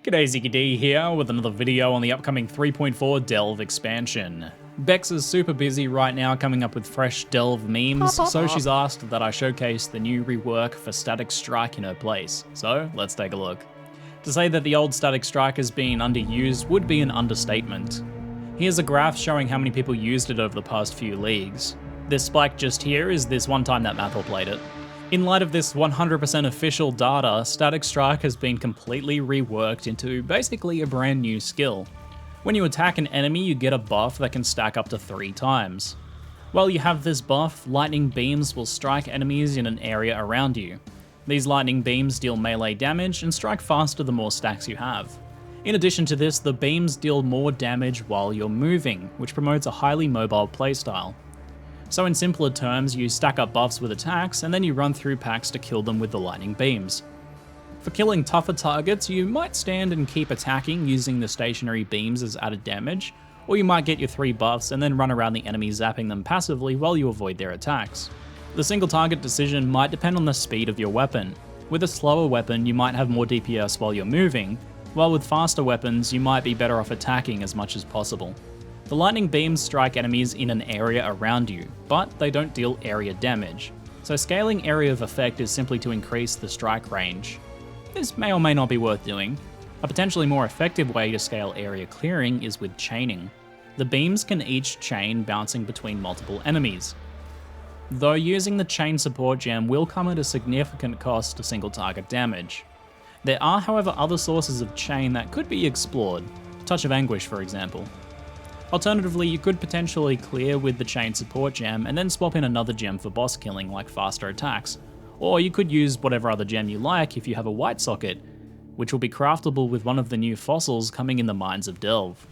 G'day, ZiggyD here with another video on the upcoming 3.4 Delve expansion. Bex is super busy right now coming up with fresh Delve memes, so she's asked that I showcase the new rework for Static Strike in her place. So let's take a look. To say that the old Static Strike has been underused would be an understatement. Here's a graph showing how many people used it over the past few leagues. This spike just here is this one time that Mathel played it. In light of this 100% official data, Static Strike has been completely reworked into basically a brand new skill. When you attack an enemy, you get a buff that can stack up to 3 times. While you have this buff, lightning beams will strike enemies in an area around you. These lightning beams deal melee damage and strike faster the more stacks you have. In addition to this, the beams deal more damage while you're moving, which promotes a highly mobile playstyle. So in simpler terms, you stack up buffs with attacks, and then you run through packs to kill them with the lightning beams. For killing tougher targets, you might stand and keep attacking using the stationary beams as added damage, or you might get your 3 buffs and then run around the enemy zapping them passively while you avoid their attacks. The single target decision might depend on the speed of your weapon. With a slower weapon, you might have more DPS while you're moving, while with faster weapons, you might be better off attacking as much as possible. The lightning beams strike enemies in an area around you, but they don't deal area damage, so scaling area of effect is simply to increase the strike range. This may or may not be worth doing. A potentially more effective way to scale area clearing is with chaining. The beams can each chain bouncing between multiple enemies. Though using the chain support gem will come at a significant cost to single target damage. There are however other sources of chain that could be explored, Touch of Anguish for example. Alternatively, you could potentially clear with the chain support gem and then swap in another gem for boss killing like faster attacks, or you could use whatever other gem you like if you have a white socket, which will be craftable with one of the new fossils coming in the Mines of Delve.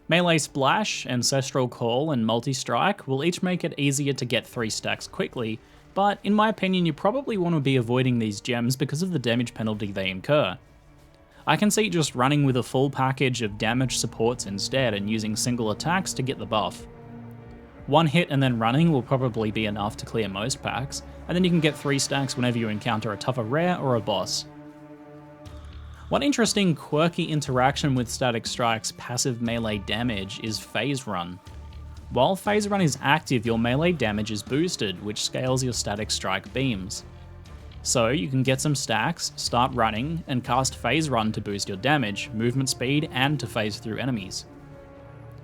Melee Splash, Ancestral Call, and Multi-Strike will each make it easier to get 3 stacks quickly, but in my opinion you probably want to be avoiding these gems because of the damage penalty they incur. I can see just running with a full package of damage supports instead and using single attacks to get the buff. 1 hit and then running will probably be enough to clear most packs, and then you can get 3 stacks whenever you encounter a tougher rare or a boss. One interesting quirky interaction with Static Strike's passive melee damage is Phase Run. While Phase Run is active, your melee damage is boosted, which scales your Static Strike beams. So you can get some stacks, start running, and cast Phase Run to boost your damage, movement speed, and to phase through enemies.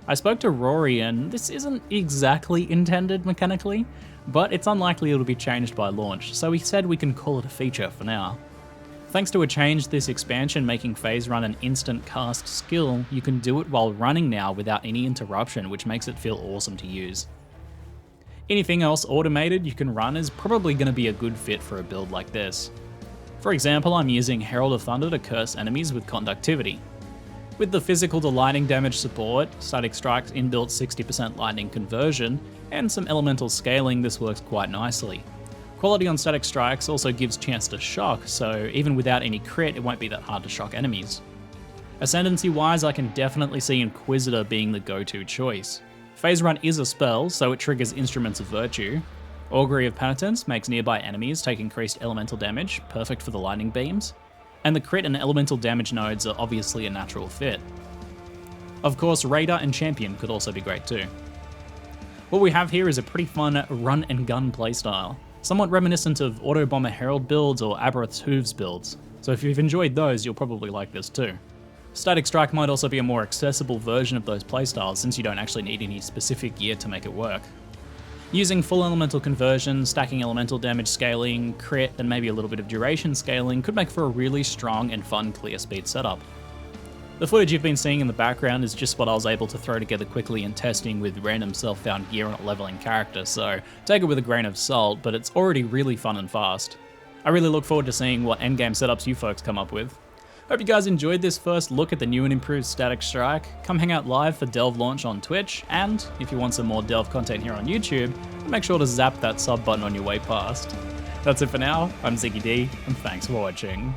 I spoke to Rory and this isn't exactly intended mechanically, but it's unlikely it'll be changed by launch, so he said we can call it a feature for now. Thanks to a change this expansion making Phase Run an instant cast skill, you can do it while running now without any interruption, which makes it feel awesome to use. Anything else automated you can run is probably going to be a good fit for a build like this. For example, I'm using Herald of Thunder to curse enemies with conductivity. With the physical to lightning damage support, Static Strike's inbuilt 60% lightning conversion, and some elemental scaling, this works quite nicely. Quality on Static Strikes also gives chance to shock, so even without any crit it won't be that hard to shock enemies. Ascendancy wise, I can definitely see Inquisitor being the go-to choice. Phase Run is a spell, so it triggers Instruments of Virtue. Augury of Penitence makes nearby enemies take increased elemental damage, perfect for the lightning beams. And the crit and elemental damage nodes are obviously a natural fit. Of course, Raider and Champion could also be great too. What we have here is a pretty fun run and gun playstyle, somewhat reminiscent of Auto Bomber Herald builds or Aberrath's Hooves builds, so if you've enjoyed those, you'll probably like this too. Static Strike might also be a more accessible version of those playstyles since you don't actually need any specific gear to make it work. Using full elemental conversion, stacking elemental damage scaling, crit, and maybe a little bit of duration scaling could make for a really strong and fun clear speed setup. The footage you've been seeing in the background is just what I was able to throw together quickly in testing with random self-found gear on a leveling character, so take it with a grain of salt, but it's already really fun and fast. I really look forward to seeing what endgame setups you folks come up with. Hope you guys enjoyed this first look at the new and improved Static Strike. Come hang out live for Delve launch on Twitch, and if you want some more Delve content here on YouTube, make sure to zap that sub button on your way past. That's it for now, I'm ZiggyD, and thanks for watching.